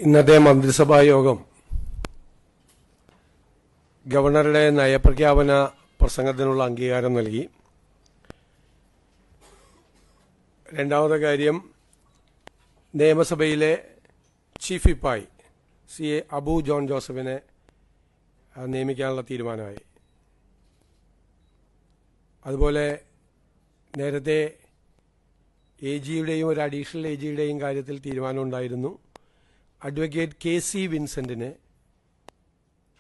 ഇന്നത്തെ മന്ത്രിസഭാ യോഗം ഗവർണറുടെ നയപ്രഖ്യാപന പ്രസംഗത്തിനുള്ള അംഗീകാരം നൽകി. രണ്ടാമത്തെ കാര്യം, നിയമസഭയിലെ ചീഫ് വിപ്പായി CA അബു ജോൺ ജോസഫിനെ നിയമിക്കാനുള്ള തീരുമാനമായി. അതുപോലെ നേരത്തെ AGയുടെയും ഒരു അഡീഷണൽ AGയുടെയും കാര്യത്തിൽ തീരുമാനമുണ്ടായിരുന്നു. അഡ്വക്കേറ്റ് KC വിൻസെന്റിനെ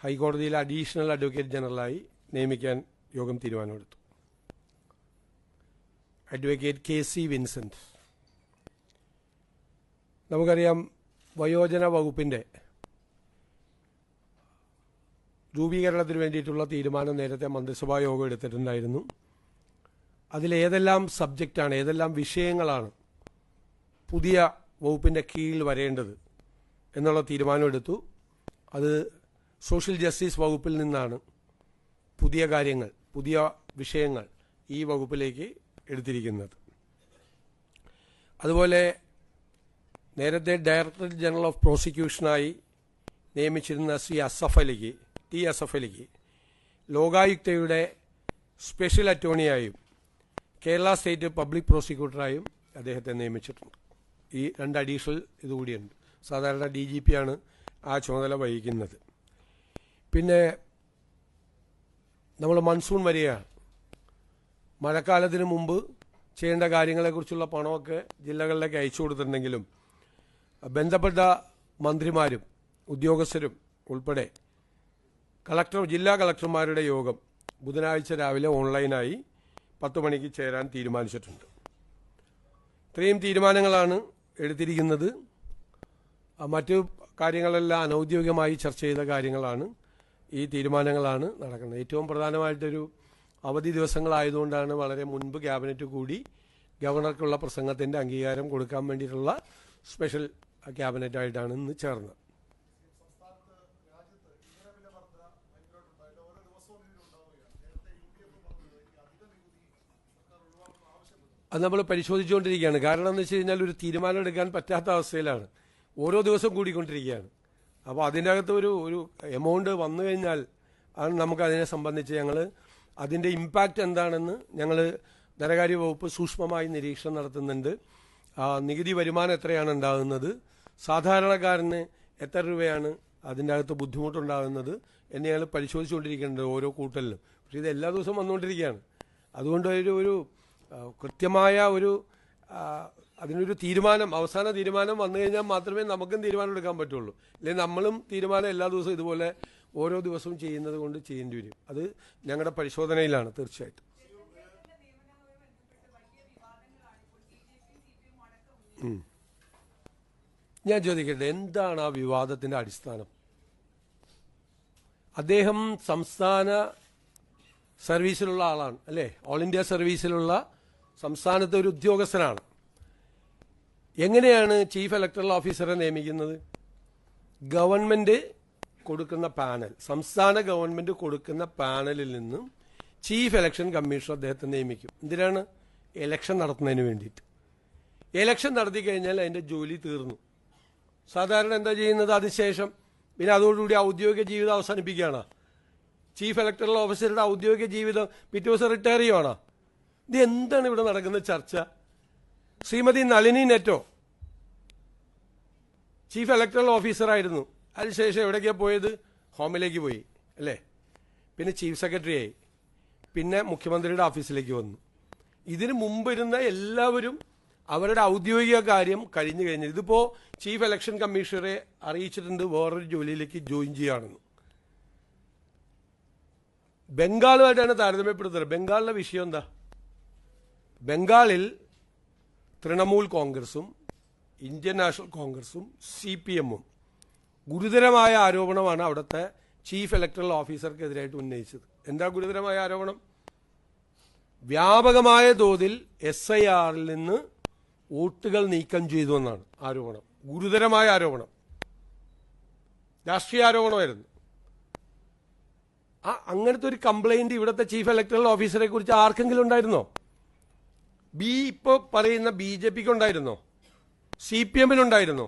ഹൈക്കോടതിയിലെ അഡീഷണൽ അഡ്വക്കേറ്റ് ജനറലായി നിയമിക്കാൻ യോഗം തീരുമാനമെടുത്തു. അഡ്വക്കേറ്റ് KC വിൻസെന്റ്, നമുക്കറിയാം, വയോജന വകുപ്പിന്റെ രൂപീകരണത്തിന് വേണ്ടിയിട്ടുള്ള തീരുമാനം നേരത്തെ മന്ത്രിസഭാ യോഗം എടുത്തിട്ടുണ്ടായിരുന്നു. അതിലേതെല്ലാം സബ്ജക്റ്റാണ്, ഏതെല്ലാം വിഷയങ്ങളാണ് പുതിയ വകുപ്പിന്റെ കീഴിൽ വരേണ്ടത് എന്നുള്ള തീരുമാനമെടുത്തു. അത് സോഷ്യൽ ജസ്റ്റിസ് വകുപ്പിൽ നിന്നാണ് പുതിയ കാര്യങ്ങൾ, പുതിയ വിഷയങ്ങൾ ഈ വകുപ്പിലേക്ക് എടുത്തിരിക്കുന്നത്. അതുപോലെ നേരത്തെ ഡയറക്ടർ ജനറൽ ഓഫ് പ്രോസിക്യൂഷനായി നിയമിച്ചിരുന്ന ടി അസഫ് അലിക്ക് ലോകായുക്തയുടെ സ്പെഷ്യൽ അറ്റോർണിയായും കേരള സ്റ്റേറ്റ് പബ്ലിക് പ്രോസിക്യൂട്ടറായും അദ്ദേഹത്തെ നിയമിച്ചിട്ടുണ്ട്. ഈ രണ്ട് അഡീഷണൽ ഇതുകൂടിയുണ്ട്. സാധാരണ DGP ആണ് ആ ചുമതല വഹിക്കുന്നത്. പിന്നെ നമ്മൾ മൺസൂൺ വരികയാണ്. മഴക്കാലത്തിന് മുമ്പ് ചെയ്യേണ്ട കാര്യങ്ങളെക്കുറിച്ചുള്ള പണമൊക്കെ ജില്ലകളിലേക്ക് അയച്ചു കൊടുത്തിട്ടുണ്ടെങ്കിലും ബന്ധപ്പെട്ട മന്ത്രിമാരും ഉദ്യോഗസ്ഥരും ഉൾപ്പെടെ ജില്ലാ കളക്ടർമാരുടെ യോഗം ബുധനാഴ്ച രാവിലെ ഓൺലൈനായി 10 മണിക്ക് ചേരാൻ തീരുമാനിച്ചിട്ടുണ്ട്. ഇത്രയും തീരുമാനങ്ങളാണ് എടുത്തിരിക്കുന്നത്. മറ്റു കാര്യങ്ങളെല്ലാം അനൌദ്യോഗികമായി ചർച്ച ചെയ്ത കാര്യങ്ങളാണ്. ഈ തീരുമാനങ്ങളാണ് നടക്കുന്നത്. ഏറ്റവും പ്രധാനമായിട്ടൊരു അവധി ദിവസങ്ങളായതുകൊണ്ടാണ് വളരെ മുൻപ് ക്യാബിനറ്റ് കൂടി ഗവർണർക്കുള്ള പ്രസംഗത്തിന്റെ അംഗീകാരം കൊടുക്കാൻ വേണ്ടിയിട്ടുള്ള സ്പെഷ്യൽ ക്യാബിനറ്റായിട്ടാണ് ഇന്ന് ചേർന്നത്. അത് നമ്മൾ പരിശോധിച്ചുകൊണ്ടിരിക്കുകയാണ്. കാരണം എന്ന് വെച്ച് കഴിഞ്ഞാൽ ഒരു തീരുമാനം എടുക്കാൻ പറ്റാത്ത അവസ്ഥയിലാണ്. ഓരോ ദിവസം കൂടിക്കൊണ്ടിരിക്കുകയാണ്. അപ്പോൾ അതിൻ്റെ അകത്ത് ഒരു എമൗണ്ട് വന്നു കഴിഞ്ഞാൽ ആണ് നമുക്ക് അതിനെ സംബന്ധിച്ച് അതിൻ്റെ ഇമ്പാക്റ്റ് എന്താണെന്ന് ഞങ്ങൾ ധനകാര്യ വകുപ്പ് സൂക്ഷ്മമായി നിരീക്ഷണം നടത്തുന്നുണ്ട്. നികുതി വരുമാനം എത്രയാണ് ഉണ്ടാകുന്നത്, സാധാരണക്കാരന് എത്ര രൂപയാണ് അതിൻ്റെ അകത്ത് ബുദ്ധിമുട്ടുണ്ടാകുന്നത് എന്ന് ഞങ്ങൾ പരിശോധിച്ചുകൊണ്ടിരിക്കുന്നുണ്ട് ഓരോ കൂട്ടലിലും. പക്ഷേ ഇത് എല്ലാ ദിവസവും വന്നുകൊണ്ടിരിക്കുകയാണ്. അതുകൊണ്ട് ഒരു കൃത്യമായ അതിനൊരു തീരുമാനം, അവസാന തീരുമാനം വന്നു കഴിഞ്ഞാൽ മാത്രമേ നമുക്കും തീരുമാനം എടുക്കാൻ പറ്റുള്ളൂ. അല്ലെങ്കിൽ നമ്മളും തീരുമാനം എല്ലാ ദിവസവും ഇതുപോലെ ഓരോ ദിവസവും ചെയ്യുന്നത് കൊണ്ട് ചെയ്യേണ്ടി വരും. അത് ഞങ്ങളുടെ പരിശോധനയിലാണ് തീർച്ചയായിട്ടും. ഞാൻ ചോദിക്കട്ടെ, എന്താണ് ആ വിവാദത്തിന്റെ അടിസ്ഥാനം? അദ്ദേഹം സംസ്ഥാന സർവീസിലുള്ള ആളാണ്, അല്ലേ? ഓൾ ഇന്ത്യ സർവീസിലുള്ള സംസ്ഥാനത്തെ ഒരു ഉദ്യോഗസ്ഥനാണ്. എങ്ങനെയാണ് ചീഫ് ഇലക്ടറൽ ഓഫീസറെ നിയമിക്കുന്നത്? ഗവൺമെന്റ് കൊടുക്കുന്ന പാനൽ, സംസ്ഥാന ഗവൺമെന്റ് കൊടുക്കുന്ന പാനലിൽ നിന്നും ചീഫ് ഇലക്ഷൻ കമ്മീഷണർ അദ്ദേഹത്തെ നിയമിക്കും. എന്തിനാണ്? ഇലക്ഷൻ നടത്തുന്നതിന് വേണ്ടിയിട്ട്. ഇലക്ഷൻ നടത്തി കഴിഞ്ഞാൽ അതിന്റെ ജോലി തീർന്നു. സാധാരണ എന്താ ചെയ്യുന്നത്? അതിനുശേഷം പിന്നെ അതോടുകൂടി ഔദ്യോഗിക ജീവിതം അവസാനിപ്പിക്കുകയാണ്. ചീഫ് ഇലക്ടറൽ ഓഫീസറുടെ ഔദ്യോഗിക ജീവിതം പിറ്റേ ദിവസം റിട്ടയർ ചെയ്യുവാണ്. ഇത് എന്താണ് ഇവിടെ നടക്കുന്ന ചർച്ച? ശ്രീമതി നളിനി നെറ്റോ ചീഫ് ഇലക്ടറൽ ഓഫീസറായിരുന്നു. അതിനുശേഷം എവിടേക്കാണ് പോയത്? ഹോമിലേക്ക് പോയി, അല്ലേ? പിന്നെ ചീഫ് സെക്രട്ടറി ആയി, പിന്നെ മുഖ്യമന്ത്രിയുടെ ഓഫീസിലേക്ക് വന്നു. ഇതിനു മുമ്പിരുന്ന എല്ലാവരും അവരുടെ ഔദ്യോഗിക കാര്യം കഴിഞ്ഞു കഴിഞ്ഞു. ഇതിപ്പോ ചീഫ് ഇലക്ഷൻ കമ്മീഷണറെ അറിയിച്ചിട്ടുണ്ട് വേറൊരു ജോലിയിലേക്ക് ജോയിൻ ചെയ്യുകയാണെന്ന്. ബംഗാളുമായിട്ടാണ് താരതമ്യപ്പെടുത്തുന്നത്. ബംഗാളിലെ വിഷയം എന്താ? ബംഗാളിൽ തൃണമൂൽ കോൺഗ്രസും ഇന്ത്യൻ നാഷണൽ കോൺഗ്രസും CPM-ഉം ഗുരുതരമായ ആരോപണമാണ് അവിടുത്തെ ചീഫ് ഇലക്ടറൽ ഓഫീസർക്കെതിരായിട്ട് ഉന്നയിച്ചത്. എന്താ ഗുരുതരമായ ആരോപണം? വ്യാപകമായ തോതിൽ SIR-ൽ നിന്ന് വോട്ടുകൾ നീക്കം ചെയ്തു എന്നാണ് ആരോപണം. ഗുരുതരമായ ആരോപണം, രാഷ്ട്രീയ ആരോപണമായിരുന്നു. അങ്ങനത്തെ ഒരു കംപ്ലൈന്റ് ഇവിടുത്തെ ചീഫ് ഇലക്ടറൽ ഓഫീസറെ കുറിച്ച് ആർക്കെങ്കിലും ഉണ്ടായിരുന്നോ? ഇപ്പോൾ പറയുന്ന BJPക്ക് ഉണ്ടായിരുന്നോ? CPM-നുണ്ടായിരുന്നോ?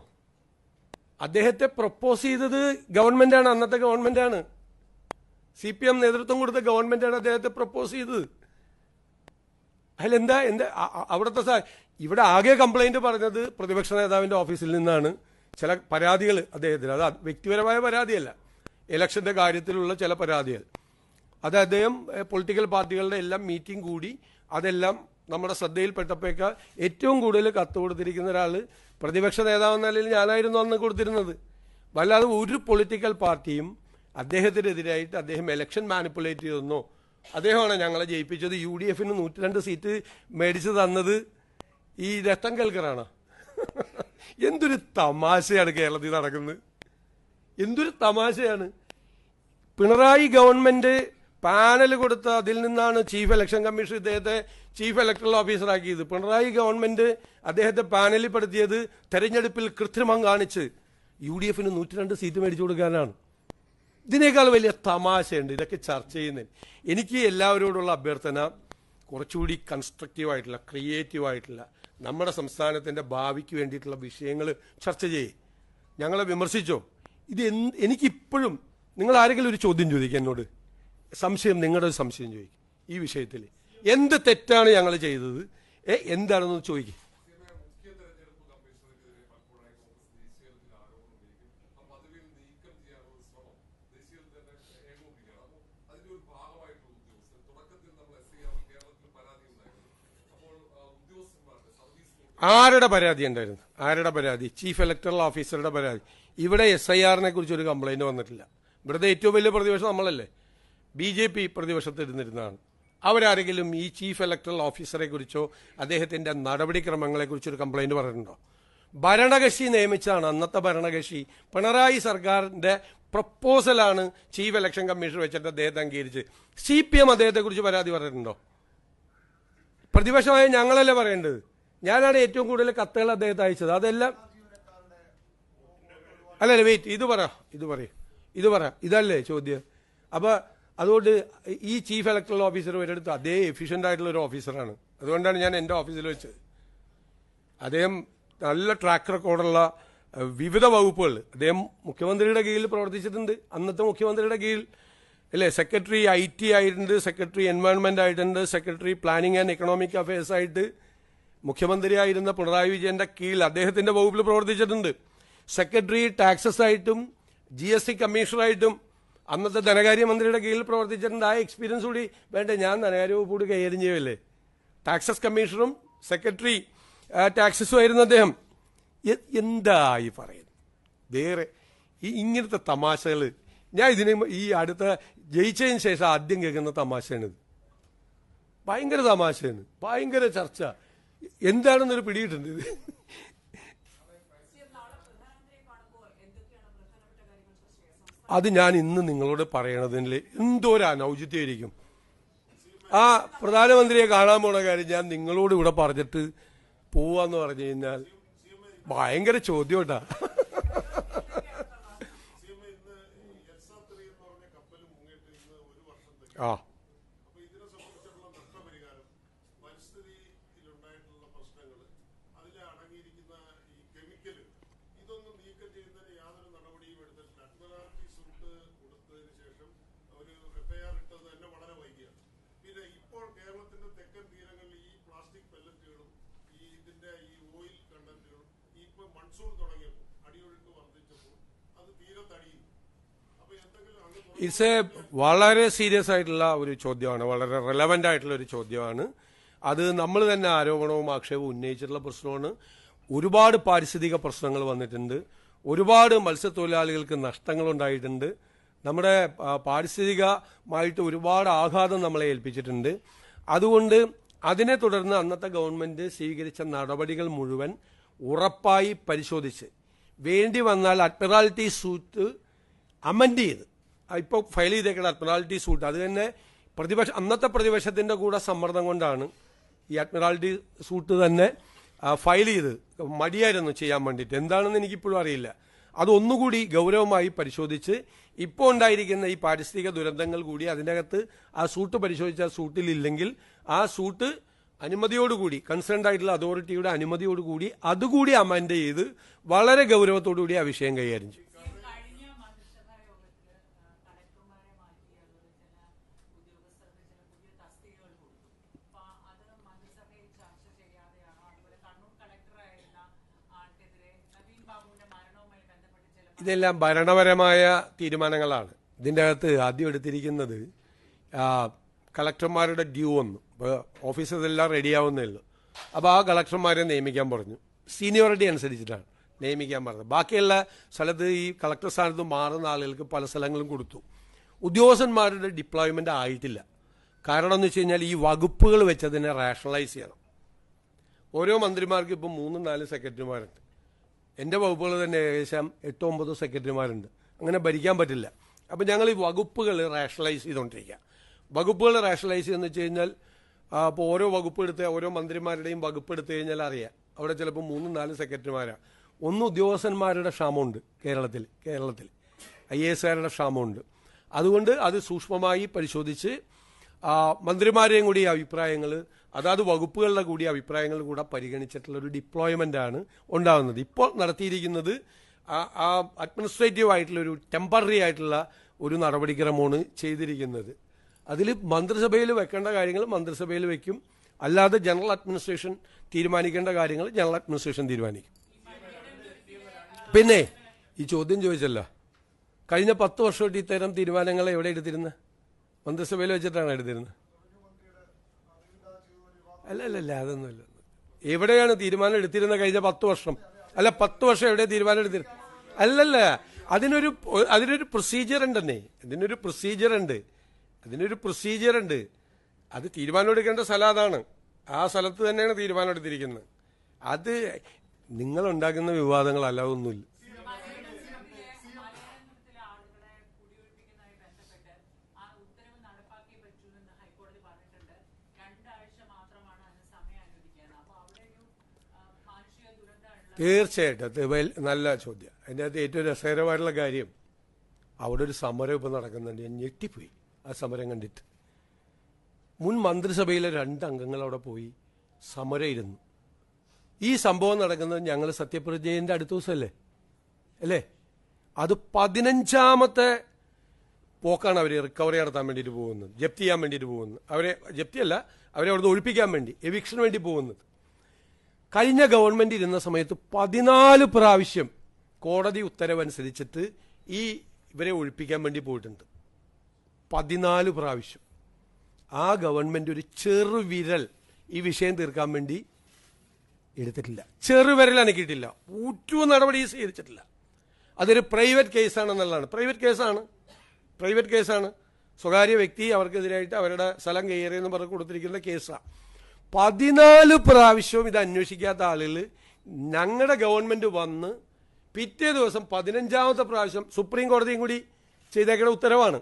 അദ്ദേഹത്തെ പ്രപ്പോസ് ചെയ്തത് ഗവൺമെന്റാണ്, അന്നത്തെ ഗവൺമെന്റാണ്. CPM നേതൃത്വം കൊടുത്ത ഗവൺമെന്റാണ് അദ്ദേഹത്തെ പ്രപ്പോസ് ചെയ്തത്. അതിലെന്താ അവിടുത്തെ ഇവിടെ ആകെ കംപ്ലൈന്റ് പറഞ്ഞത് പ്രതിപക്ഷ നേതാവിന്റെ ഓഫീസിൽ നിന്നാണ്. ചില പരാതികൾ അദ്ദേഹത്തിന്, അത് വ്യക്തിപരമായ പരാതിയല്ല, ഇലക്ഷന്റെ കാര്യത്തിലുള്ള ചില പരാതികൾ. അത് അദ്ദേഹം പൊളിറ്റിക്കൽ പാർട്ടികളുടെ എല്ലാം മീറ്റിംഗ് കൂടി അതെല്ലാം നമ്മുടെ ശ്രദ്ധയിൽപ്പെട്ടപ്പോഴേക്കാൾ ഏറ്റവും കൂടുതൽ കത്ത് കൊടുത്തിരിക്കുന്ന ഒരാൾ പ്രതിപക്ഷ നേതാവ് എന്ന നിലയിൽ ഞാനായിരുന്നു അന്ന് കൊടുത്തിരുന്നത്. വല്ലാതെ ഒരു പൊളിറ്റിക്കൽ പാർട്ടിയും അദ്ദേഹത്തിനെതിരായിട്ട് അദ്ദേഹം ഇലക്ഷൻ മാനിപ്പുലേറ്റ് ചെയ്തെന്നോ, അദ്ദേഹമാണ് ഞങ്ങളെ ജയിപ്പിച്ചത്, UDFന് 102 സീറ്റ് മേടിച്ചു തന്നത് ഈ രത്തൻ കേൾക്കറാണ്. എന്തൊരു തമാശയാണ് കേരളത്തിൽ നടക്കുന്നത്, എന്തൊരു തമാശയാണ്. പിണറായി ഗവൺമെന്റ് പാനൽ കൊടുത്ത അതിൽ നിന്നാണ് ചീഫ് ഇലക്ഷൻ കമ്മീഷൻ ഇദ്ദേഹത്തെ ചീഫ് ഇലക്ടറൽ ഓഫീസറാക്കിയത്. പിണറായി ഗവൺമെന്റ് അദ്ദേഹത്തെ പാനലിൽ പെടുത്തിയത് തെരഞ്ഞെടുപ്പിൽ കൃത്രിമം കാണിച്ച് UDFന് 102 സീറ്റ് മേടിച്ചു കൊടുക്കാനാണ്. ഇതിനേക്കാൾ വലിയ തമാശയുണ്ട് ഇതൊക്കെ ചർച്ച ചെയ്യുന്നതിന്. എനിക്ക് എല്ലാവരോടുള്ള അഭ്യർത്ഥന, കുറച്ചുകൂടി കൺസ്ട്രക്റ്റീവായിട്ടുള്ള, ക്രിയേറ്റീവായിട്ടുള്ള, നമ്മുടെ സംസ്ഥാനത്തിൻ്റെ ഭാവിക്ക് വേണ്ടിയിട്ടുള്ള വിഷയങ്ങൾ ചർച്ച ചെയ്യേ. ഞങ്ങളെ വിമർശിച്ചോ, ഇത് എനിക്കിപ്പോഴും നിങ്ങൾ ആരെങ്കിലും ഒരു ചോദ്യം ചോദിക്കുക എന്നോട്, സംശയം, നിങ്ങളുടെ ഒരു സംശയം ചോദിക്കും ഈ വിഷയത്തിൽ. എന്ത് തെറ്റാണ് ഞങ്ങൾ ചെയ്തത്, എന്താണെന്ന് ചോദിക്കും. ആരുടെ പരാതി ഉണ്ടായിരുന്നു? ആരുടെ പരാതി? ചീഫ് ഇലക്ടറൽ ഓഫീസറുടെ പരാതി. ഇവിടെ SIRനെ കുറിച്ച് ഒരു കംപ്ലൈന്റ് വന്നിട്ടില്ല. ഇവിടുത്തെ ഏറ്റവും വലിയ പ്രതിപക്ഷം നമ്മളല്ലേ, BJP പ്രതിപക്ഷത്തിരുന്നിരുന്നതാണ്. അവരാരെങ്കിലും ഈ ചീഫ് ഇലക്ടറൽ ഓഫീസറെ കുറിച്ചോ അദ്ദേഹത്തിന്റെ നടപടിക്രമങ്ങളെ കുറിച്ചൊരു കംപ്ലൈന്റ് പറഞ്ഞിട്ടുണ്ടോ? ഭരണകക്ഷി നിയമിച്ചാണ്, അന്നത്തെ ഭരണകക്ഷി പിണറായി സർക്കാരിന്റെ പ്രപ്പോസലാണ് ചീഫ് ഇലക്ഷൻ കമ്മീഷൻ വെച്ചിട്ട് അദ്ദേഹത്തെ അംഗീകരിച്ച്. CPM അദ്ദേഹത്തെക്കുറിച്ച് പരാതി പറഞ്ഞിട്ടുണ്ടോ? പ്രതിപക്ഷമായ ഞങ്ങളല്ലേ പറയേണ്ടത്. ഞാനാണ് ഏറ്റവും കൂടുതൽ കത്തുകൾ അദ്ദേഹത്തെ അയച്ചത്. അതെല്ലാം അല്ലല്ലേ, വെയിറ്റ്, ഇത് പറ, ഇതല്ലേ ചോദ്യം. അപ്പൊ അതുകൊണ്ട് ഈ ചീഫ് ഇലക്ടറൽ ഓഫീസർ ഒരിടത്ത് അതേ എഫിഷ്യന്റ് ആയിട്ടുള്ള ഒരു ഓഫീസറാണ്. അതുകൊണ്ടാണ് ഞാൻ എൻ്റെ ഓഫീസിൽ വെച്ചത്. അദ്ദേഹം നല്ല ട്രാക്ക് റെക്കോർഡുള്ള വിവിധ വകുപ്പുകൾ, അദ്ദേഹം മുഖ്യമന്ത്രിയുടെ കീഴിൽ പ്രവർത്തിച്ചിട്ടുണ്ട്. അന്നത്തെ മുഖ്യമന്ത്രിയുടെ കീഴിൽ അല്ലേ, സെക്രട്ടറി IT ആയിട്ടുണ്ട്, സെക്രട്ടറി എൻവയോൺമെന്റ് ആയിട്ടുണ്ട്, secretary planning and economic affairs ആയിട്ട് മുഖ്യമന്ത്രിയായിരുന്ന പിണറായി വിജയന്റെ കീഴിൽ അദ്ദേഹത്തിന്റെ വകുപ്പിൽ പ്രവർത്തിച്ചിട്ടുണ്ട്. സെക്രട്ടറി ടാക്സസ് ആയിട്ടും GST കമ്മീഷണറായിട്ടും അന്നത്തെ ധനകാര്യമന്ത്രിയുടെ കീഴിൽ പ്രവർത്തിച്ചിട്ടുണ്ട്. ആ എക്സ്പീരിയൻസ് കൂടി വേണ്ടേ? ഞാൻ ധനകാര്യ വകുപ്പ് കൂടി കൈകാര്യം ചെയ്യുമല്ലേ. ടാക്സസ് കമ്മീഷണറും സെക്രട്ടറി ടാക്സസും ആയിരുന്നു അദ്ദേഹം. എന്തായി പറയുന്നത്? വേറെ ഇങ്ങനത്തെ തമാശകൾ ഞാൻ ഇതിന് ഈ അടുത്ത ജയിച്ചതിന് ശേഷം ആദ്യം കേൾക്കുന്ന തമാശയാണിത്. ഭയങ്കര തമാശയാണ്, ഭയങ്കര ചർച്ച. എന്താണെന്നൊരു പിടിയിട്ടുണ്ട് ഇത്. അത് ഞാൻ ഇന്ന് നിങ്ങളോട് പറയണതിൽ എന്തോ ഒരു അനൗചിത്യമായിരിക്കും. ആ പ്രധാനമന്ത്രിയെ കാണാൻ പോണ കാര്യം ഞാൻ നിങ്ങളോട് ഇവിടെ പറഞ്ഞിട്ട് പോവാന്ന് പറഞ്ഞു കഴിഞ്ഞാൽ ഭയങ്കര ചോദ്യം കേട്ടാ. ആ ഇറ്റ്സ് വളരെ സീരിയസ് ആയിട്ടുള്ള ഒരു ചോദ്യമാണ്, വളരെ റെലവന്റ് ആയിട്ടുള്ള ഒരു ചോദ്യമാണ്. അത് നമ്മൾ തന്നെ ആരോപണവും ആക്ഷേപവും ഉന്നയിച്ചിട്ടുള്ള പ്രശ്നമാണ്. ഒരുപാട് പാരിസ്ഥിതിക പ്രശ്നങ്ങൾ വന്നിട്ടുണ്ട്, ഒരുപാട് മത്സ്യത്തൊഴിലാളികൾക്ക് നഷ്ടങ്ങളുണ്ടായിട്ടുണ്ട്, നമ്മുടെ പാരിസ്ഥിതികമായിട്ട് ഒരുപാട് ആഘാതം നമ്മളെ ഏൽപ്പിച്ചിട്ടുണ്ട്. അതുകൊണ്ട് അതിനെ തുടർന്ന് അന്നത്തെ ഗവൺമെന്റ് സ്വീകരിച്ച നടപടികൾ മുഴുവൻ ഉറപ്പായി പരിശോധിച്ച് വേണ്ടി വന്നാൽ അഡ്മിറാൽറ്റി സൂട്ട് അമെൻഡ് ചെയ്ത് ഇപ്പോൾ ഫയൽ ചെയ്തേക്കുന്ന അഡ്മിറാൽറ്റി സൂട്ട് അത് തന്നെ അന്നത്തെ പ്രതിപക്ഷത്തിന്റെ കൂടെ സമ്മർദ്ദം കൊണ്ടാണ് ഈ അഡ്മിറാൽറ്റി സൂട്ട് തന്നെ ഫയൽ ചെയ്ത്. മടിയായിരുന്നു ചെയ്യാൻ വേണ്ടിയിട്ട്, എന്താണെന്ന് എനിക്കിപ്പോഴും അറിയില്ല. അതൊന്നുകൂടി ഗൗരവമായി പരിശോധിച്ച് ഇപ്പോൾ ഉണ്ടായിരിക്കുന്ന ഈ പാരിസ്ഥിതിക ദുരന്തങ്ങൾ കൂടി അതിനകത്ത് ആ സൂട്ട് പരിശോധിച്ച സൂട്ടിലില്ലെങ്കിൽ ആ സൂട്ട് അനുമതിയോടുകൂടി കൺസേൺഡ് ആയിട്ടുള്ള അതോറിറ്റിയുടെ അനുമതിയോടുകൂടി അതുകൂടി അമെൻഡ് ചെയ്ത് വളരെ ഗൗരവത്തോടുകൂടി ആ വിഷയം കൈകാര്യം ചെയ്യും. ഇതെല്ലാം ഭരണപരമായ തീരുമാനങ്ങളാണ്. ഇതിൻ്റെ അകത്ത് ആദ്യം എടുത്തിരിക്കുന്നത് കളക്ടർമാരുടെ ഡ്യൂ വന്നു. ഇപ്പോൾ ഓഫീസേഴ്സ് എല്ലാം റെഡിയാവുന്നേ ഉള്ളൂ. അപ്പോൾ ആ കളക്ടർമാരെ നിയമിക്കാൻ പറഞ്ഞു. സീനിയോറിറ്റി അനുസരിച്ചിട്ടാണ് നിയമിക്കാൻ പറഞ്ഞത്. ബാക്കിയുള്ള സ്ഥലത്ത് ഈ കളക്ടർ സ്ഥാനത്ത് മാറുന്ന ആളുകൾക്ക് പല സ്ഥലങ്ങളും കൊടുത്തു. ഉദ്യോഗസ്ഥന്മാരുടെ ഡിപ്ലോയ്മെൻ്റ് ആയിട്ടില്ല. കാരണം എന്ന് വെച്ച് കഴിഞ്ഞാൽ ഈ വകുപ്പുകൾ വെച്ചതിനെ റാഷണലൈസ് ചെയ്യണം. ഓരോ മന്ത്രിമാർക്കും ഇപ്പം 3-4 സെക്രട്ടറിമാരുണ്ട്. എൻ്റെ വകുപ്പുകൾ തന്നെ ഏകദേശം 8-9 സെക്രട്ടറിമാരുണ്ട്. അങ്ങനെ ഭരിക്കാൻ പറ്റില്ല. അപ്പം ഞങ്ങൾ ഈ വകുപ്പുകൾ റാഷണലൈസ് ചെയ്തുകൊണ്ടിരിക്കുക. വകുപ്പുകൾ റാഷണലൈസ് ചെയ്യുന്ന വെച്ച് കഴിഞ്ഞാൽ അപ്പോൾ ഓരോ വകുപ്പ് എടുത്ത് ഓരോ മന്ത്രിമാരുടെയും വകുപ്പ് എടുത്തു കഴിഞ്ഞാൽ അറിയാം അവിടെ ചിലപ്പോൾ 3-4 സെക്രട്ടറിമാരാണ്. ഒന്ന് ഉദ്യോഗസ്ഥന്മാരുടെ ക്ഷാമമുണ്ട് കേരളത്തിൽ IASകാരുടെ ക്ഷാമമുണ്ട്. അതുകൊണ്ട് അത് സൂക്ഷ്മമായി പരിശോധിച്ച് മന്ത്രിമാരെയും കൂടി അഭിപ്രായങ്ങൾ അതാത് വകുപ്പുകളുടെ കൂടി അഭിപ്രായങ്ങൾ കൂടെ പരിഗണിച്ചിട്ടുള്ളൊരു ഡിപ്ലോയ്മെൻ്റാണ് ഉണ്ടാകുന്നത്. ഇപ്പോൾ നടത്തിയിരിക്കുന്നത് ആ അഡ്മിനിസ്ട്രേറ്റീവ് ആയിട്ടുള്ളൊരു ടെമ്പററി ആയിട്ടുള്ള ഒരു നടപടിക്രമമാണ് ചെയ്തിരിക്കുന്നത്. അതിൽ മന്ത്രിസഭയിൽ വെക്കേണ്ട കാര്യങ്ങൾ മന്ത്രിസഭയിൽ വെക്കും. അല്ലാതെ ജനറൽ അഡ്മിനിസ്ട്രേഷൻ തീരുമാനിക്കേണ്ട കാര്യങ്ങൾ ജനറൽ അഡ്മിനിസ്ട്രേഷൻ തീരുമാനിക്കും. പിന്നെ ഈ ചോദ്യം ചോദിച്ചല്ലോ, കഴിഞ്ഞ 10 വർഷമായിട്ട് ഇത്തരം തീരുമാനങ്ങൾ എവിടെ എടുത്തിരുന്നത്? മന്ത്രിസഭയിൽ വെച്ചിട്ടാണ് എടുത്തിരുന്നത്. അല്ല അതൊന്നുമല്ല. എവിടെയാണ് തീരുമാനം എടുത്തിരുന്നത് കഴിഞ്ഞ 10 വർഷം? അല്ല 10 വർഷം എവിടെ തീരുമാനം എടുത്തിരുന്നത്? അല്ലല്ല, അതിനൊരു പ്രൊസീജിയർ ഉണ്ടെന്നേ. അതിനൊരു പ്രൊസീജിയർ ഉണ്ട്. അത് തീരുമാനം എടുക്കേണ്ട സ്ഥലം അതാണ്. ആ സ്ഥലത്ത് തന്നെയാണ് തീരുമാനം എടുത്തിരിക്കുന്നത്. അത് നിങ്ങളുണ്ടാക്കുന്ന വിവാദങ്ങൾ അല്ലാതൊന്നുമില്ല. തീർച്ചയായിട്ടും നല്ല ചോദ്യം. അതിൻ്റെ അകത്ത് ഏറ്റവും രസകരമായിട്ടുള്ള കാര്യം അവിടെ ഒരു സമരം ഇപ്പം നടക്കുന്നുണ്ട്. ഞാൻ ഞെട്ടിപ്പോയി ആ സമരം കണ്ടിട്ട്. മുൻ മന്ത്രിസഭയിലെ 2 അംഗങ്ങൾ അവിടെ പോയി സമരം ഇരുന്നു. ഈ സംഭവം നടക്കുന്നത് ഞങ്ങൾ സത്യപ്രതിജ്ഞയുടെ അടുത്ത ദിവസമല്ലേ അല്ലേ? അത് 15ാമത്തെ പോക്കാണ് അവർ റിക്കവറി നടത്താൻ വേണ്ടിയിട്ട് പോകുന്നത്, ജപ്തി ചെയ്യാൻ വേണ്ടിയിട്ട് പോകുന്നത്. ജപ്തിയല്ല, അവരെ അവിടുന്ന് ഒഴിപ്പിക്കാൻ വേണ്ടി, എവിക്ഷന് വേണ്ടി പോകുന്നത്. കഴിഞ്ഞ ഗവൺമെന്റ് ഇരുന്ന സമയത്ത് 14 പ്രാവശ്യം കോടതി ഉത്തരവനുസരിച്ചിട്ട് ഇവരെ ഒഴിപ്പിക്കാൻ വേണ്ടി പോയിട്ടുണ്ട്. 14 പ്രാവശ്യം. ആ ഗവൺമെന്റ് ഒരു ചെറുവിരൽ ഈ വിഷയം തീർക്കാൻ വേണ്ടി എടുത്തിട്ടില്ല. ചെറുവിരൽ അനക്കിയിട്ടില്ല. ഒരു നടപടി സ്വീകരിച്ചിട്ടില്ല. അതൊരു പ്രൈവറ്റ് കേസാണെന്നുള്ളതാണ്. പ്രൈവറ്റ് കേസാണ്. സ്വകാര്യ വ്യക്തി അവർക്കെതിരായിട്ട് അവരുടെ സ്ഥലം കയ്യേറിയെന്ന് പറഞ്ഞ് കൊടുത്തിരിക്കുന്ന കേസാണ്. 14 പ്രാവശ്യവും ഇത് അന്വേഷിക്കാത്ത ആളുകൾ ഞങ്ങളുടെ ഗവൺമെന്റ് വന്ന് പിറ്റേ ദിവസം 15ാമത്തെ പ്രാവശ്യം സുപ്രീം കോടതിയും കൂടി ചെയ്തേക്കുന്ന ഉത്തരവാണ്.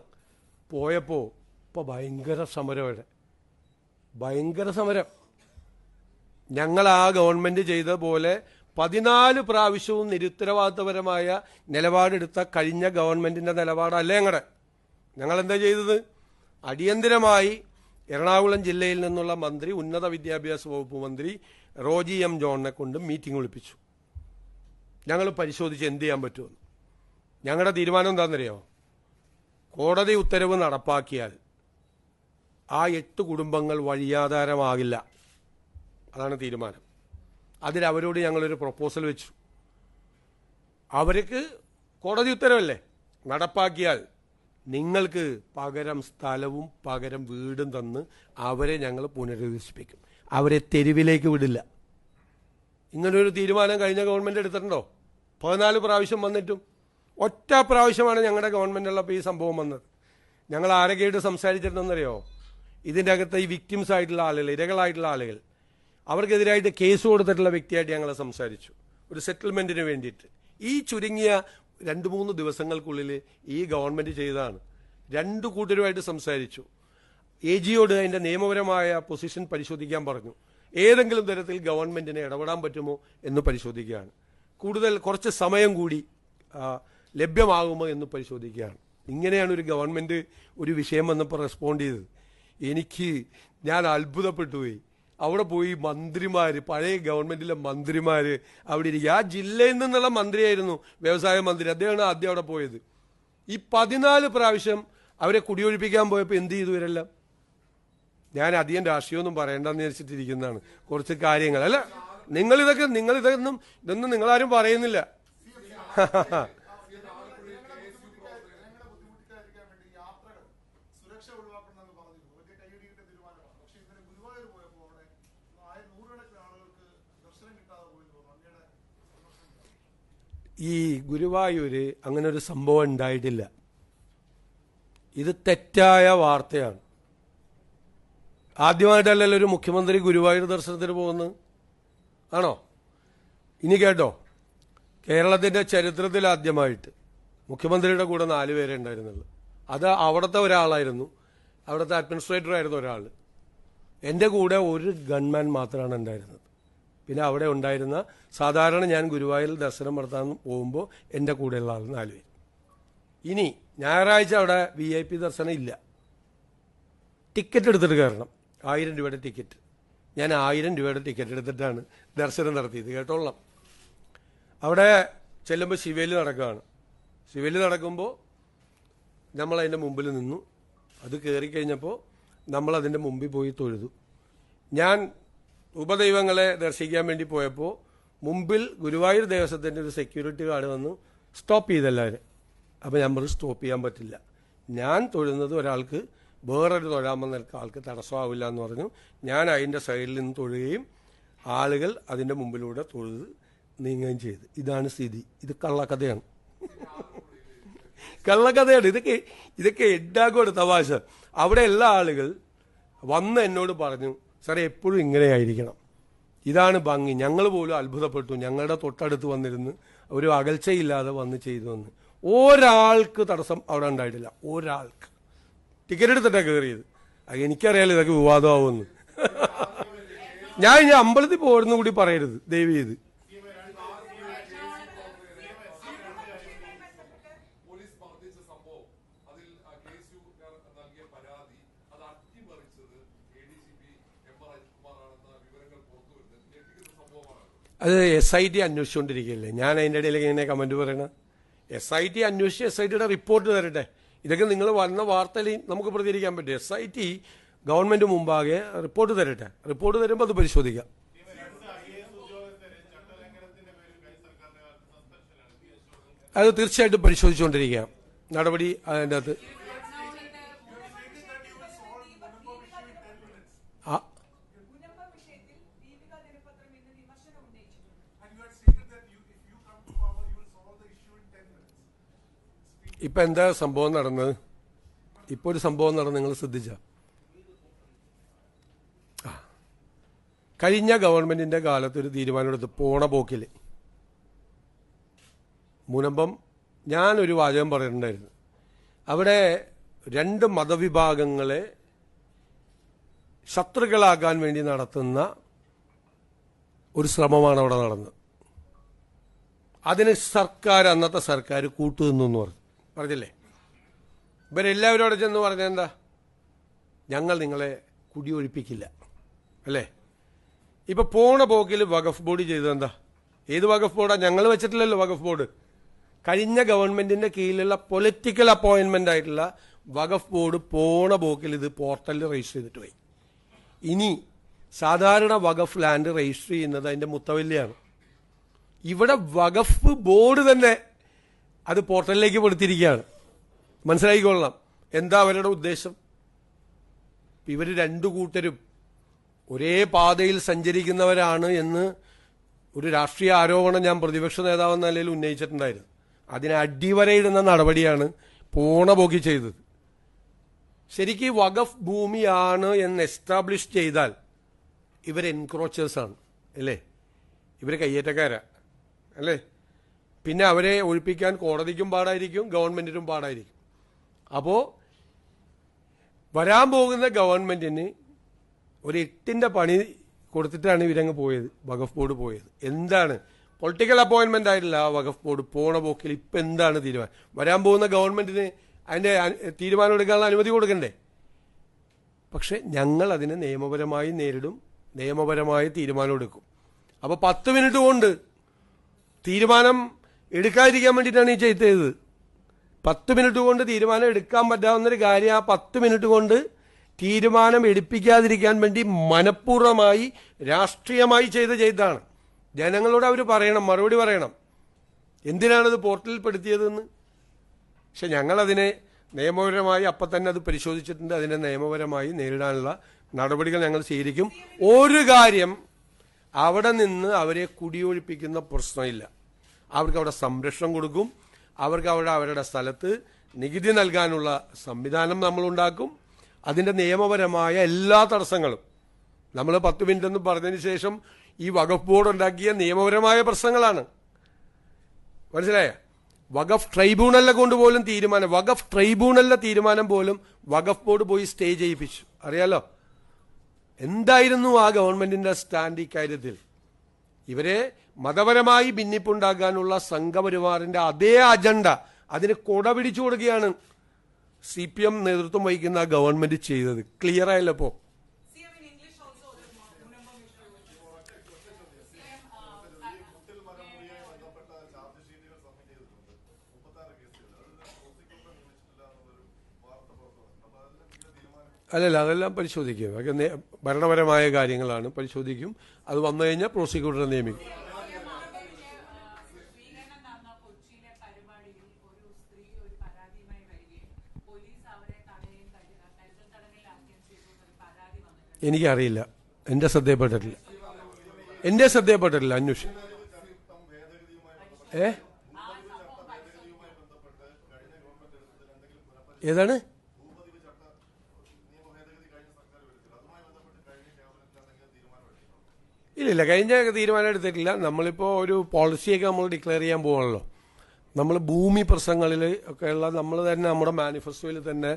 പോയപ്പോൾ ഇപ്പോൾ ഭയങ്കര സമരം. ഞങ്ങൾ ആ ഗവൺമെന്റ് ചെയ്ത പോലെ 14 പ്രാവശ്യവും നിരുത്തരവാദിത്തപരമായ നിലപാടെടുത്ത കഴിഞ്ഞ ഗവൺമെന്റിന്റെ നിലപാടല്ല ഞങ്ങൾ എന്താ ചെയ്തത്? അടിയന്തരമായി എറണാകുളം ജില്ലയിൽ നിന്നുള്ള മന്ത്രി, ഉന്നത വിദ്യാഭ്യാസ വകുപ്പ് മന്ത്രി റോജി എം ജോണിനെ കൊണ്ട് മീറ്റിംഗ് വിളിപ്പിച്ചു. ഞങ്ങൾ പരിശോധിച്ച് എന്ത് ചെയ്യാൻ പറ്റുമെന്ന്. ഞങ്ങളുടെ തീരുമാനം എന്താണെന്നറിയോ? കോടതി ഉത്തരവ് നടപ്പാക്കിയാൽ ആ 8 കുടുംബങ്ങൾ വഴിയാധാരമാകില്ല. അതാണ് തീരുമാനം. അതിലവരോട് ഞങ്ങളൊരു പ്രപ്പോസൽ വെച്ചു. അവർക്ക് കോടതി ഉത്തരവല്ലേ, നടപ്പാക്കിയാൽ നിങ്ങൾക്ക് പകരം സ്ഥലവും പകരം വീടും തന്ന് അവരെ ഞങ്ങൾ പുനരധിവസിപ്പിക്കും. അവരെ തെരുവിലേക്ക് വിടില്ല. ഇങ്ങനൊരു തീരുമാനം കഴിഞ്ഞ ഗവൺമെന്റ് എടുത്തിട്ടുണ്ടോ? 14 പ്രാവശ്യം വന്നിട്ടും ഒറ്റ പ്രാവശ്യമാണ് ഞങ്ങളുടെ ഗവൺമെന്റിലുള്ളപ്പോൾ ഈ സംഭവം വന്നത്. ഞങ്ങൾ ആരൊക്കെയായിട്ട് സംസാരിച്ചിട്ടുണ്ടെന്നറിയോ? ഇതിൻ്റെ അകത്ത് ഈ വിക്ടിംസ് ആയിട്ടുള്ള ആളുകൾ, ഇരകളായിട്ടുള്ള ആളുകൾ, അവർക്കെതിരായിട്ട് കേസ് കൊടുത്തിട്ടുള്ള വ്യക്തിയായിട്ട് ഞങ്ങൾ സംസാരിച്ചു. ഒരു സെറ്റിൽമെന്റിന് വേണ്ടിയിട്ട്. ഈ ചുരുങ്ങിയ 2-3 ദിവസങ്ങൾക്കുള്ളിൽ ഈ ഗവൺമെന്റ് ചെയ്തതാണ്. 2 കൂട്ടരുമായിട്ട് സംസാരിച്ചു. AGയോട് അതിൻ്റെ നിയമപരമായ പൊസിഷൻ പരിശോധിക്കാൻ പറഞ്ഞു. ഏതെങ്കിലും തരത്തിൽ ഗവൺമെന്റിനെ ഇടപെടാൻ പറ്റുമോ എന്ന് പരിശോധിക്കുകയാണ്. കുറച്ച് സമയം കൂടി ലഭ്യമാകുമോ എന്ന് പരിശോധിക്കുകയാണ്. ഇങ്ങനെയാണ് ഒരു ഗവൺമെന്റ് ഒരു വിഷയം വന്നപ്പോൾ റെസ്പോണ്ട് ചെയ്തത്. ഞാൻ അത്ഭുതപ്പെട്ടുപോയി. അവിടെ പോയി മന്ത്രിമാര്, പഴയ ഗവൺമെന്റിലെ മന്ത്രിമാര് അവിടെ ഇരിക്കുക. ആ ജില്ലയിൽ നിന്നുള്ള മന്ത്രിയായിരുന്നു, വ്യവസായ മന്ത്രി. അദ്ദേഹമാണ് ആദ്യം അവിടെ പോയത്. ഈ 14 പ്രാവശ്യം അവരെ കുടിയൊഴിപ്പിക്കാൻ പോയപ്പോൾ എന്ത് ചെയ്തു ഇവരെല്ലാം? ഞാൻ അധികം രാഷ്ട്രീയമൊന്നും പറയണ്ടെന്ന് വിചാരിച്ചിട്ടിരിക്കുന്നതാണ്. കുറച്ച് കാര്യങ്ങൾ അല്ല, ഇതൊന്നും നിങ്ങളാരും പറയുന്നില്ല. ഈ ഗുരുവായൂര് അങ്ങനെ ഒരു സംഭവം ഉണ്ടായിട്ടില്ല. ഇത് തെറ്റായ വാർത്തയാണ്. ആദ്യമായിട്ടല്ലല്ലോ ഒരു മുഖ്യമന്ത്രി ഗുരുവായൂർ ദർശനത്തിന് പോകുന്നത്, ആണോ? ഇനി കേട്ടോ, കേരളത്തിന്റെ ചരിത്രത്തിൽ ആദ്യമായിട്ട് മുഖ്യമന്ത്രിയുടെ കൂടെ 4 പേരെ ഉണ്ടായിരുന്നുള്ളൂ. അത് അവിടുത്തെ ഒരാളായിരുന്നു, അവിടുത്തെ അഡ്മിനിസ്ട്രേറ്റർ ആയിരുന്നു ഒരാൾ. എൻ്റെ കൂടെ ഒരു ഗൺമാൻ മാത്രമാണ് ഉണ്ടായിരുന്നത്. പിന്നെ അവിടെ ഉണ്ടായിരുന്ന, സാധാരണ ഞാൻ ഗുരുവായൂരിൽ ദർശനം നടത്താൻ പോകുമ്പോൾ എൻ്റെ കൂടെയുള്ള ആൾ 4 പേര്. ഇനി ഞായറാഴ്ച അവിടെ VIP ദർശനം ഇല്ല. ടിക്കറ്റ് എടുത്തിട്ട് കയറണം, 1000 രൂപയുടെ ടിക്കറ്റ്. ഞാൻ 1000 രൂപയുടെ ടിക്കറ്റ് എടുത്തിട്ടാണ് ദർശനം നടത്തിയത്, കേട്ടോളാം. അവിടെ ചെല്ലുമ്പോൾ ശിവേലി നടക്കുകയാണ്. ശിവേലി നടക്കുമ്പോൾ നമ്മളതിൻ്റെ മുമ്പിൽ നിന്നു. അത് കയറിക്കഴിഞ്ഞപ്പോൾ നമ്മളതിൻ്റെ മുമ്പിൽ പോയി തൊഴുതു. ഞാൻ ഉപദൈവങ്ങളെ ദർശിക്കാൻ വേണ്ടി പോയപ്പോൾ മുമ്പിൽ ഗുരുവായൂർ ദേവസ്വത്തിൻ്റെ ഒരു സെക്യൂരിറ്റി ഗാർഡ് വന്നു സ്റ്റോപ്പ് ചെയ്തെല്ലാവരും. അപ്പോൾ ഞാൻ പറഞ്ഞു സ്റ്റോപ്പ് ചെയ്യാൻ പറ്റില്ല, ഞാൻ തൊഴുന്നത് ഒരാൾക്ക് വേറൊരു തൊഴാൻ വന്ന ആൾക്ക് തടസ്സമാവില്ല എന്ന് പറഞ്ഞു. ഞാൻ അതിൻ്റെ സൈഡിൽ നിന്ന് തൊഴുകയും ആളുകൾ അതിൻ്റെ മുമ്പിലൂടെ തൊഴുത് നീങ്ങുകയും ചെയ്തു. ഇതാണ് സ്ഥിതി. ഇത് കള്ളക്കഥയാണ്, കള്ളക്കഥയാണ്. ഇതൊക്കെ ഉണ്ടാക്കുവാണ് തമാശ. അവിടെ എല്ലാ ആളുകൾ വന്ന് എന്നോട് പറഞ്ഞു, സാറേ എപ്പോഴും ഇങ്ങനെയായിരിക്കണം, ഇതാണ് ഭംഗി. ഞങ്ങൾ പോലും അത്ഭുതപ്പെട്ടു. ഞങ്ങളുടെ തൊട്ടടുത്ത് വന്നിരുന്ന് ഒരു അകൽച്ചയില്ലാതെ വന്ന് ചെയ്തു വന്ന്. ഒരാൾക്ക് തടസ്സം അവിടെ ഉണ്ടായിട്ടില്ല, ഒരാൾക്ക്. ടിക്കറ്റ് എടുത്തിട്ടാണ് കയറിയത്. എനിക്കറിയാലോ ഇതൊക്കെ വിവാദമാവുമെന്ന്. ഞാൻ അമ്പലത്തിൽ പോരുന്ന കൂടി പറയരുത് ദയവ് ചെയ്ത്. അത് SIT അന്വേഷിച്ചുകൊണ്ടിരിക്കുകയല്ലേ, ഞാൻ അതിൻ്റെ ഇടയിലേക്ക് ഇങ്ങനെ കമന്റ് പറയണം? SIT അന്വേഷിച്ച് SITയുടെ റിപ്പോർട്ട് തരട്ടെ. ഇതൊക്കെ നിങ്ങൾ വന്ന വാർത്തയിൽ നമുക്ക് പ്രതികരിക്കാൻ പറ്റും. SIT ഗവൺമെന്റ് മുമ്പാകെ റിപ്പോർട്ട് തരട്ടെ. റിപ്പോർട്ട് തരുമ്പോൾ അത് പരിശോധിക്കാം. അത് തീർച്ചയായിട്ടും പരിശോധിച്ചുകൊണ്ടിരിക്കുക. നടപടി അതിൻ്റെ അകത്ത് ഇപ്പൊ എന്താ സംഭവം നടന്നത്? ഇപ്പൊ ഒരു സംഭവം നടന്ന് നിങ്ങൾ ശ്രദ്ധിച്ച? കഴിഞ്ഞ ഗവൺമെന്റിന്റെ കാലത്ത് ഒരു തീരുമാനമെടുത്ത് പോണ പോക്കിൽ മുനമ്പം ഞാനൊരു വാചകം പറഞ്ഞിട്ടുണ്ടായിരുന്നു. അവിടെ 2 മതവിഭാഗങ്ങളെ ശത്രുക്കളാക്കാൻ വേണ്ടി നടത്തുന്ന ഒരു ശ്രമമാണ് അവിടെ നടന്നത്. അതിന് അന്നത്തെ സർക്കാർ കൂട്ടുനിന്നു പറഞ്ഞില്ലേ? ഇവരെല്ലാവരും അവിടെ ചെന്ന് പറഞ്ഞെന്താ, ഞങ്ങൾ നിങ്ങളെ കുടിയൊഴിപ്പിക്കില്ല അല്ലേ? ഇപ്പൊ പോണ പോക്കിൽ വഖഫ് ബോർഡ് ചെയ്തതെന്താ? ഏത് വഖഫ് ബോർഡാ? ഞങ്ങൾ വെച്ചിട്ടില്ലല്ലോ വഖഫ് ബോർഡ്. കഴിഞ്ഞ ഗവൺമെന്റിന്റെ കീഴിലുള്ള പൊളിറ്റിക്കൽ അപ്പോയിന്റ്മെന്റ് ആയിട്ടുള്ള വഖഫ് ബോർഡ് പോണ പോക്കിൽ ഇത് പോർട്ടലിൽ രജിസ്റ്റർ ചെയ്തിട്ട് പോയി. ഇനി സാധാരണ വഖഫ് ലാൻഡ് രജിസ്റ്റർ ചെയ്യുന്നത് അതിന്റെ മുത്തവല്ലിയാണ്. ഇവിടെ വഖഫ് ബോർഡ് തന്നെ അത് പോർട്ടലിലേക്ക് പെടുത്തിയിരിക്കുകയാണ്. മനസ്സിലാക്കിക്കൊള്ളണം എന്താ അവരുടെ ഉദ്ദേശം. ഇവർ 2 കൂട്ടരും ഒരേ പാതയിൽ സഞ്ചരിക്കുന്നവരാണ് എന്ന് ഒരു രാഷ്ട്രീയ ആരോപണം ഞാൻ പ്രതിപക്ഷ നേതാവെന്ന നിലയിൽ ഉന്നയിച്ചിട്ടുണ്ടായിരുന്നു. അതിനെ അടിവരയിടുന്ന നടപടിയാണ് പോണ പോക്കി ചെയ്തത്. ശരിക്കും വഖഫ് ഭൂമിയാണ് എന്ന് എസ്റ്റാബ്ലിഷ് ചെയ്താൽ ഇവർ എൻക്രോച്ചേഴ്സാണ് അല്ലേ? ഇവർ കയ്യേറ്റക്കാരാ അല്ലേ? പിന്നെ അവരെ ഒഴിപ്പിക്കാൻ കോടതിക്കും പാടായിരിക്കും, ഗവൺമെന്റിനും പാടായിരിക്കും. അപ്പോൾ വരാൻ പോകുന്ന ഗവൺമെന്റിന് ഒരു 8ന്റെ പണി കൊടുത്തിട്ടാണ് ഇവരങ്ങ് പോയത്, വഖഫ് ബോർഡ് പോയത്. എന്താണ് പൊളിറ്റിക്കൽ അപ്പോയിന്റ്മെന്റ് ആയിട്ടില്ല ആ വഖഫ് ബോർഡ് പോണ പോക്കിൽ ഇപ്പം എന്താണ് തീരുമാനം? വരാൻ പോകുന്ന ഗവൺമെന്റിന് അതിന്റെ തീരുമാനം എടുക്കാനുള്ള അനുമതി കൊടുക്കണ്ടേ? പക്ഷെ ഞങ്ങൾ അതിനെ നിയമപരമായി നേരിടും, നിയമപരമായ തീരുമാനമെടുക്കും. അപ്പോൾ 10 മിനിറ്റ് കൊണ്ട് തീരുമാനം എടുക്കാതിരിക്കാൻ വേണ്ടിയിട്ടാണ് ഈ ചെയ്തത്. 10 മിനിറ്റ് കൊണ്ട് തീരുമാനം എടുക്കാൻ പറ്റാവുന്നൊരു കാര്യം ആ 10 മിനിറ്റ് കൊണ്ട് തീരുമാനം എടുപ്പിക്കാതിരിക്കാൻ വേണ്ടി മനഃപൂർവ്വമായി രാഷ്ട്രീയമായി ചെയ്തതാണ്. ജനങ്ങളോട് അവർ പറയണം, മറുപടി പറയണം, എന്തിനാണത് പോർട്ടലിൽ പെടുത്തിയതെന്ന്. പക്ഷെ ഞങ്ങളതിനെ നിയമപരമായി അപ്പം തന്നെ അത് പരിശോധിച്ചിട്ടുണ്ട്. അതിനെ നിയമപരമായി നേരിടാനുള്ള നടപടികൾ ഞങ്ങൾ സ്വീകരിക്കും. ഒരു കാര്യം, അവിടെ നിന്ന് അവരെ കുടിയൊഴിപ്പിക്കുന്ന പ്രശ്നമില്ല. അവർക്ക് അവിടെ സംരക്ഷണം കൊടുക്കും. അവർക്ക് അവിടെ അവരുടെ സ്ഥലത്ത് നികുതി നൽകാനുള്ള സംവിധാനം നമ്മളുണ്ടാക്കും. അതിൻ്റെ നിയമപരമായ എല്ലാ തടസ്സങ്ങളും നമ്മൾ 10 മിനിറ്റ് എന്ന് പറഞ്ഞതിന് ശേഷം ഈ വഖഫ് ബോർഡ് ഉണ്ടാക്കിയ നിയമപരമായ പ്രശ്നങ്ങളാണ്. മനസ്സിലായ? വഖഫ് ട്രൈബ്യൂണലിനെ കൊണ്ടുപോലും തീരുമാനം, വഖഫ് ട്രൈബ്യൂണലിലെ തീരുമാനം പോലും വഖഫ് ബോർഡ് പോയി സ്റ്റേ ചെയ്യിപ്പിച്ചു. അറിയാലോ എന്തായിരുന്നു ആ ഗവൺമെന്റിന്റെ സ്റ്റാൻഡ് ഇക്കാര്യത്തിൽ? ഇവരെ മതപരമായി ഭിന്നിപ്പുണ്ടാക്കാനുള്ള സംഘപരിവാറിന്റെ അതേ അജണ്ട അതിന് കൊട പിടിച്ചു കൊടുക്കുകയാണ് CPM നേതൃത്വം വഹിക്കുന്ന ഗവൺമെന്റ് ചെയ്തത്. ക്ലിയർ ആയല്ലോ? ഇപ്പോ അല്ലല്ല, അതെല്ലാം പരിശോധിക്കും. അതൊക്കെ ഭരണപരമായ കാര്യങ്ങളാണ്, പരിശോധിക്കും. അത് വന്നു കഴിഞ്ഞാൽ പ്രോസിക്യൂട്ടറെ നിയമിക്കും. എനിക്കറിയില്ല, എൻ്റെ ശ്രദ്ധയിൽപ്പെട്ടിട്ടില്ല. അന്വേഷണം ഏതാണ്? ഇല്ല, കഴിഞ്ഞ തീരുമാനം എടുത്തിട്ടില്ല. നമ്മളിപ്പോൾ ഒരു പോളിസിയൊക്കെ നമ്മൾ ഡിക്ലെയർ ചെയ്യാൻ പോകണല്ലോ. നമ്മൾ ഭൂമി പ്രശ്നങ്ങളിൽ ഒക്കെയുള്ള നമ്മൾ തന്നെ നമ്മുടെ മാനിഫെസ്റ്റോയിൽ തന്നെ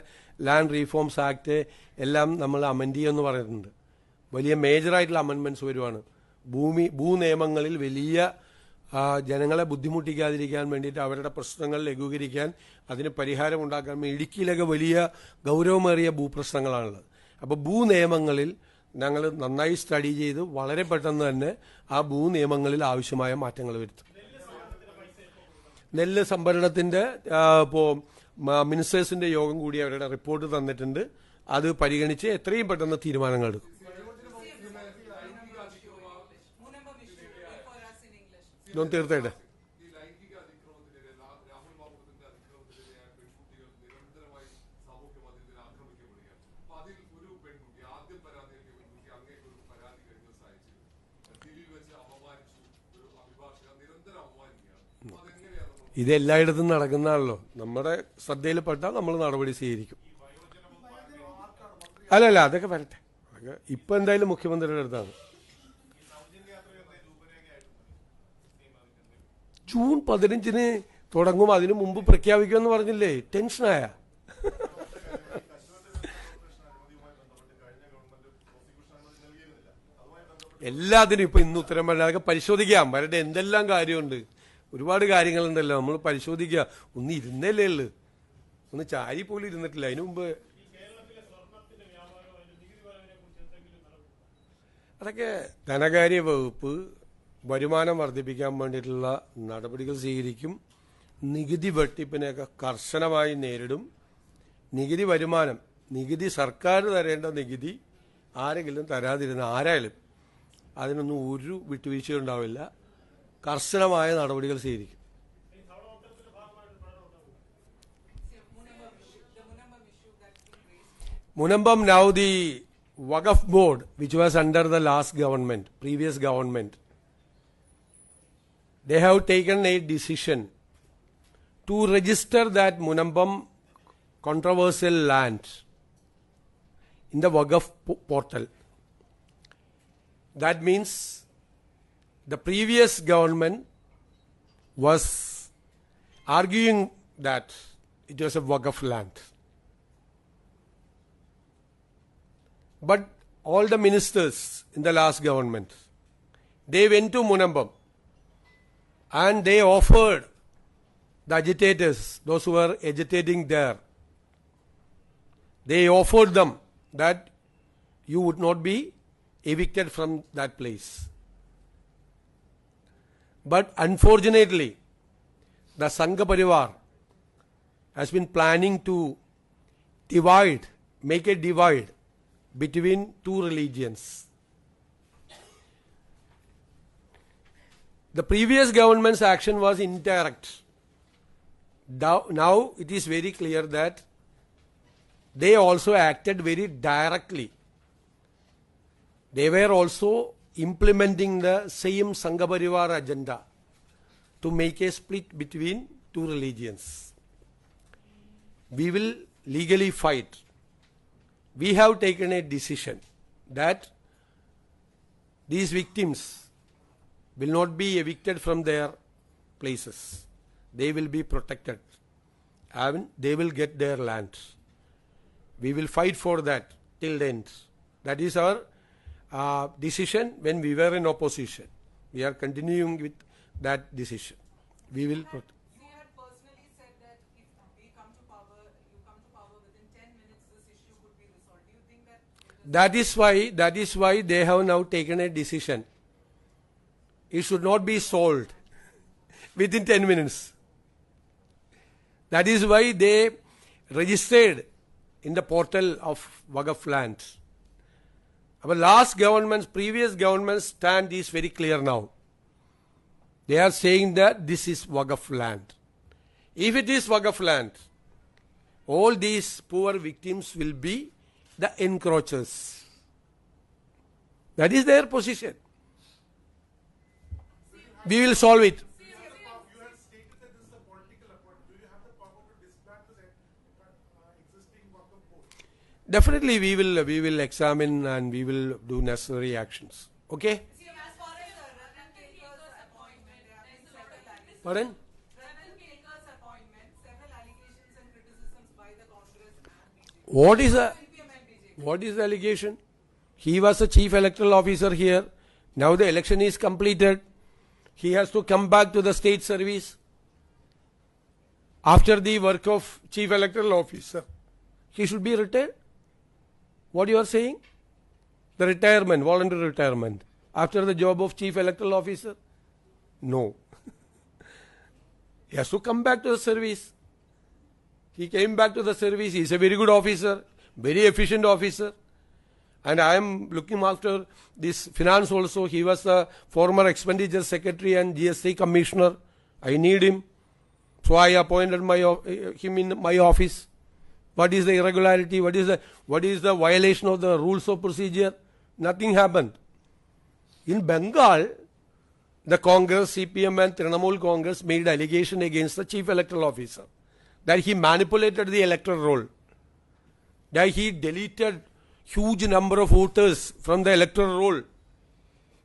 ലാൻഡ് റീഫോംസ് ആക്ട് എല്ലാം നമ്മൾ അമെൻഡ് ചെയ്യുമെന്ന് പറയുന്നുണ്ട്. വലിയ മേജറായിട്ടുള്ള അമെൻമെൻറ്റ്സ് വരുവാണ്. ഭൂ നിയമങ്ങളിൽ വലിയ ജനങ്ങളെ ബുദ്ധിമുട്ടിക്കാതിരിക്കാൻ വേണ്ടിയിട്ട്, അവരുടെ പ്രശ്നങ്ങൾ ലഘൂകരിക്കാൻ, അതിന് പരിഹാരം ഉണ്ടാക്കാൻ വേണ്ടി ഇടുക്കിയിലൊക്കെ വലിയ ഗൗരവമേറിയ ഭൂപ്രശ്നങ്ങളാണുള്ളത്. അപ്പോൾ ഭൂ നിയമങ്ങളിൽ ഞങ്ങൾ നന്നായി സ്റ്റഡി ചെയ്ത് വളരെ പെട്ടെന്ന് തന്നെ ആ ഭൂ നിയമങ്ങളിൽ ആവശ്യമായ മാറ്റങ്ങൾ വരുത്തും. നെല്ല് സംഭരണത്തിന്റെ ഇപ്പോൾ മിനിസ്റ്റേഴ്സിന്റെ യോഗം കൂടി അവരുടെ റിപ്പോർട്ട് തന്നിട്ടുണ്ട്. അത് പരിഗണിച്ച് എത്രയും പെട്ടെന്ന് തീരുമാനങ്ങൾ എടുക്കും. തീർച്ചയായിട്ടും ഇത് എല്ലായിടത്തും നടക്കുന്നതാണല്ലോ. നമ്മുടെ ശ്രദ്ധയിൽപ്പെട്ടാൽ നമ്മൾ നടപടി സ്വീകരിക്കും. അല്ലല്ല, അതൊക്കെ വരട്ടെ. ഇപ്പൊ എന്തായാലും മുഖ്യമന്ത്രിയുടെ അടുത്താണ്. ജൂൺ 15 തുടങ്ങും. അതിനു മുമ്പ് പ്രഖ്യാപിക്കുമെന്ന് പറഞ്ഞില്ലേ? ടെൻഷനായ എല്ലാത്തിനും ഇപ്പൊ ഇന്ന് ഉത്തരം പറഞ്ഞാൽ അതൊക്കെ പരിശോധിക്കാം. വരട്ടെ, എന്തെല്ലാം കാര്യമുണ്ട്, ഒരുപാട് കാര്യങ്ങളുണ്ടല്ലോ. നമ്മൾ പരിശോധിക്കുക. ഒന്ന് ഇരുന്നല്ലേ ഉള്ളു, ഒന്ന് ചാരി പോലും ഇരുന്നിട്ടില്ല. അതിനു മുമ്പ് അതൊക്കെ ധനകാര്യ വകുപ്പ് വരുമാനം വർദ്ധിപ്പിക്കാൻ വേണ്ടിയിട്ടുള്ള നടപടികൾ സ്വീകരിക്കും. നികുതി വെട്ടിപ്പിനെയൊക്കെ കർശനമായി നേരിടും. നികുതി സർക്കാർ തരേണ്ട നികുതി ആരെങ്കിലും തരാതിരുന്ന ആരായാലും അതിനൊന്നും ഒരു വിട്ടുവീഴ്ച ഉണ്ടാവില്ല. കർശനമായ നടപടികൾ സ്വീകരിക്കും. Munambam, now the Waqf board, which was under the last government, previous government, they have taken a decision to register that Munambam controversial land in the Waqf portal. That means the previous government was arguing that it was a Waqf land. But all the ministers in the last government, they went to Munambam and they offered the agitators, those who were agitating there, they offered them that you would not be evicted from that place. But unfortunately, the Sangha Parivar has been planning to make a divide between two religions. The previous government's action was indirect. Now it is very clear that they also acted very directly. They were also implementing the same Sangha Parivar agenda to make a split between two religions. We will legally fight. We have taken a decision that these victims will not be evicted from their places. They will be protected and they will get their land. We will fight for that till the end. That is our decision when we were in opposition. We are continuing with that decision. We will protect. You had personally said that if we come to power, you come to power within 10 minutes, this issue could be resolved. Do you think that? That is why they have now taken a decision. It should not be solved within 10 minutes. That is why they registered in the portal of Waqf land. Our previous government's stand is very clear now. They are saying that this is Waqf land. If it is Waqf land, all these poor victims will be the encroachers. That is their position. We will solve it. You have stated that this is a political appointment. Do you have the power to dismantle the existing Waqf board? Definitely we will examine and we will do necessary actions. Okay? See, as far as the Ratan Kelkar's appointment, there have been several allegations. Pardon? Ratan Kelkar's appointment, several allegations and criticisms by the Congress and BJP. What is the allegation? He was a chief electoral officer here. Now the election is completed. He has to come back to the state service after the work of chief electoral officer. He should be retired. What you are saying? The retirement, voluntary retirement, after the job of chief electoral officer? No. He has to come back to the service. He came back to the service. He is a very good officer, very efficient officer. And I am looking after this finance also. He was the former expenditure secretary and GST commissioner. I need him. So I appointed him in my office. What is the irregularity? What is the violation of the rules of procedure? Nothing happened. In Bengal, the Congress, CPM and Trinamool Congress made allegation against the chief electoral officer that he manipulated the electoral roll, that he deleted huge number of voters from the electoral roll.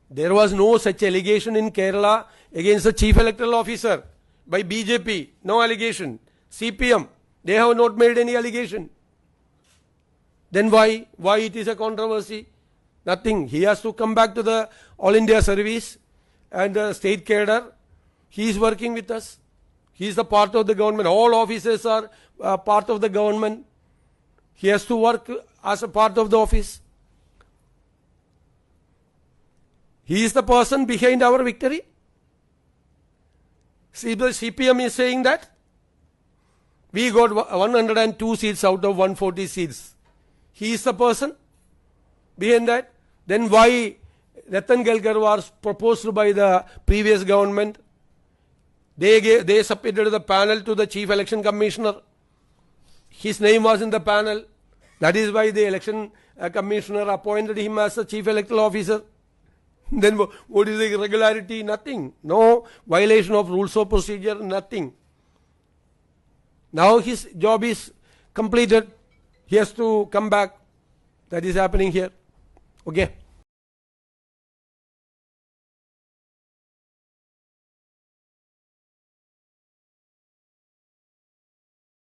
There was no such allegation in Kerala against the chief electoral officer by BJP. No allegation. CPM, they have not made any allegation. Then why it is a controversy? Nothing. He has to come back to the All India service and the state cadre. He is working with us. He is the part of the government. All officers are part of the government. He has to work as a part of the office. He is the person behind our victory. See, the CPM is saying that we got 102 seats out of 140 seats. He is the person behind that. Then why Ratan Kelkar was proposed by the previous government? They submitted the panel to the chief election commissioner. His name was in the panel. That is why the election commissioner appointed him as the chief electoral officer. Then what is the irregularity? Nothing. No violation of rules of procedure, nothing. Now his job is completed. He has to come back. That is happening here. Okay.